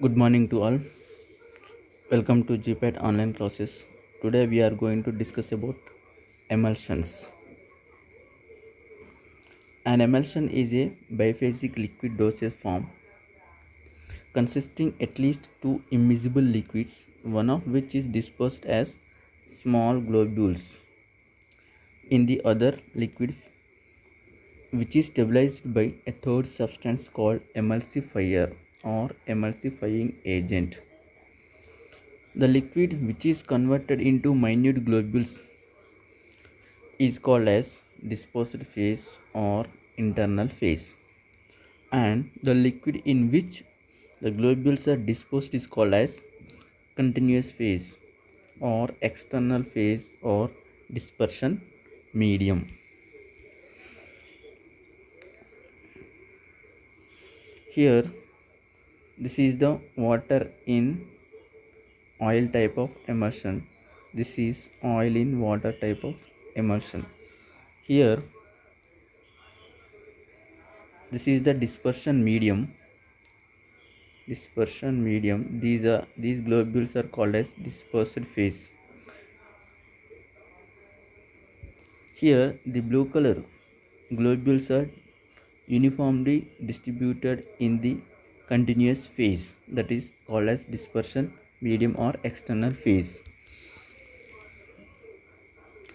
Good morning to all. Welcome to GPAT online classes. Today we are going to discuss about emulsions. An emulsion is a biphasic liquid dosage form consisting at least two immiscible liquids, one of which is dispersed as small globules in the other liquid, which is stabilized by a third substance called emulsifier or emulsifying agent. The liquid which is converted into minute globules is called as dispersed phase or internal phase, and the liquid in which the globules are dispersed is called as continuous phase or external phase or dispersion medium. Here, this is the water in oil type of emulsion. This is oil in water type of emulsion. Here, this is the dispersion medium. These globules are called as dispersed phase. Here the blue color globules are uniformly distributed in the continuous phase, that is called as dispersion medium or external phase.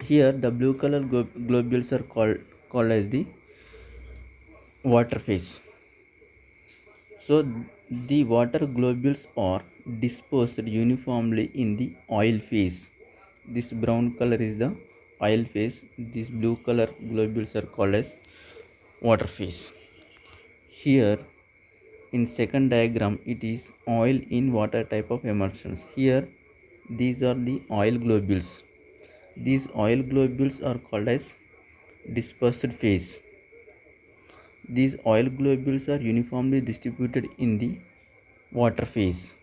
Here the blue color globules are called as the water phase. So the water globules are dispersed uniformly in the oil phase. This brown color is the oil phase. These blue color globules are called as water phase. Here in second diagram it is oil in water type of emulsions. Here these are the oil globules. These oil globules are called as dispersed phase. These oil globules are uniformly distributed in the water phase,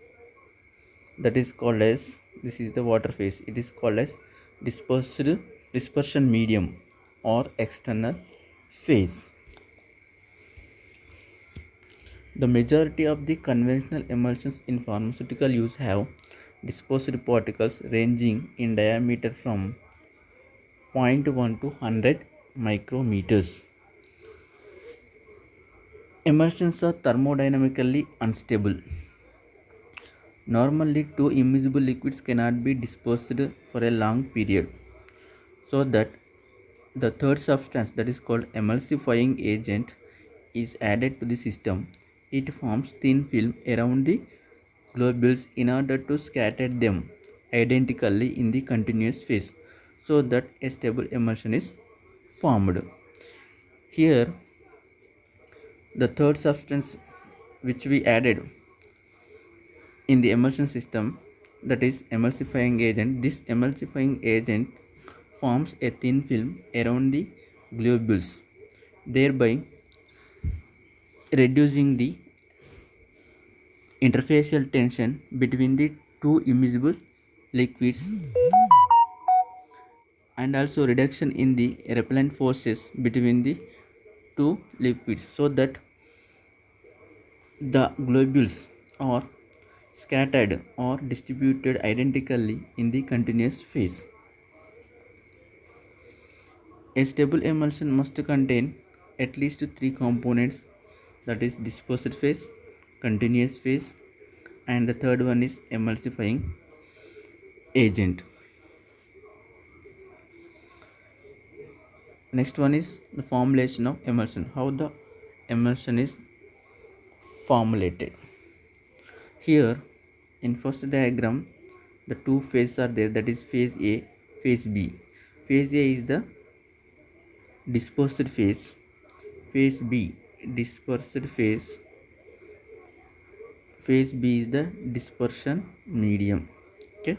that is called as, this is the water phase, it is called as dispersion medium or external phase. The majority of the conventional emulsions in pharmaceutical use have dispersed particles ranging in diameter from 0.1 to 100 micrometers. Emulsions are thermodynamically unstable. Normally, two immiscible liquids cannot be dispersed for a long period, so that the third substance, that is called emulsifying agent, is added to the system. It forms thin film around the globules in order to scatter them identically in the continuous phase, so that a stable emulsion is formed. Here the third substance which we added in the emulsion system, that is emulsifying agent. This emulsifying agent forms a thin film around the globules, thereby reducing the interfacial tension between the two immiscible liquids, and also reduction in the repellent forces between the two liquids, so that the globules are scattered or distributed identically in the continuous phase. A stable emulsion must contain at least three components, that is dispersed phase, continuous phase, and the third one is emulsifying agent. Next one is the formulation of emulsion. How the emulsion is formulated. Here in first diagram the two phases are there, that is phase A, phase B. Phase A is the dispersed phase, phase B dispersed phase, phase B is the dispersion medium. Okay,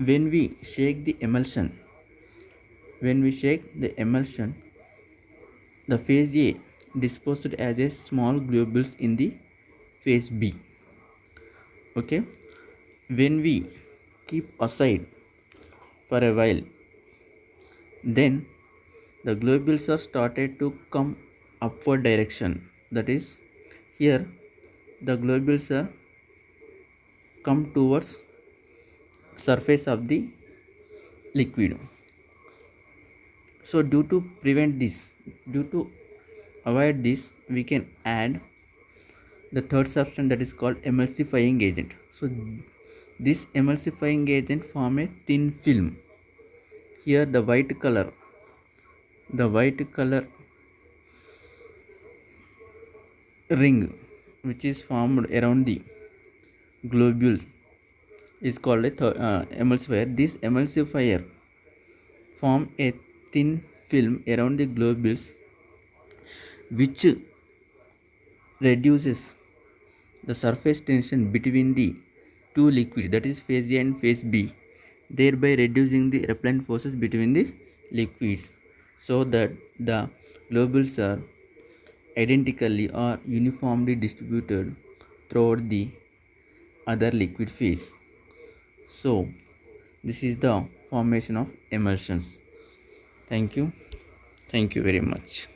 when we shake the emulsion, the phase A dispersed as a small globules in the phase B. Okay, when we keep aside for a while, then the globules are started to come upward direction. That is, here the globules are come towards surface of the liquid. So due to avoid this, we can add the third substance, that is called emulsifying agent. So this emulsifying agent form a thin film. Here the white color ring which is formed around the globule is called a emulsifier. This emulsifier form a thin film around the globules which reduces the surface tension between the two liquids, that is phase A and phase B, thereby reducing the repellent forces between the liquids, so that the globules are identically or uniformly distributed throughout the other liquid phase. So this is the formation of emulsions. Thank you very much.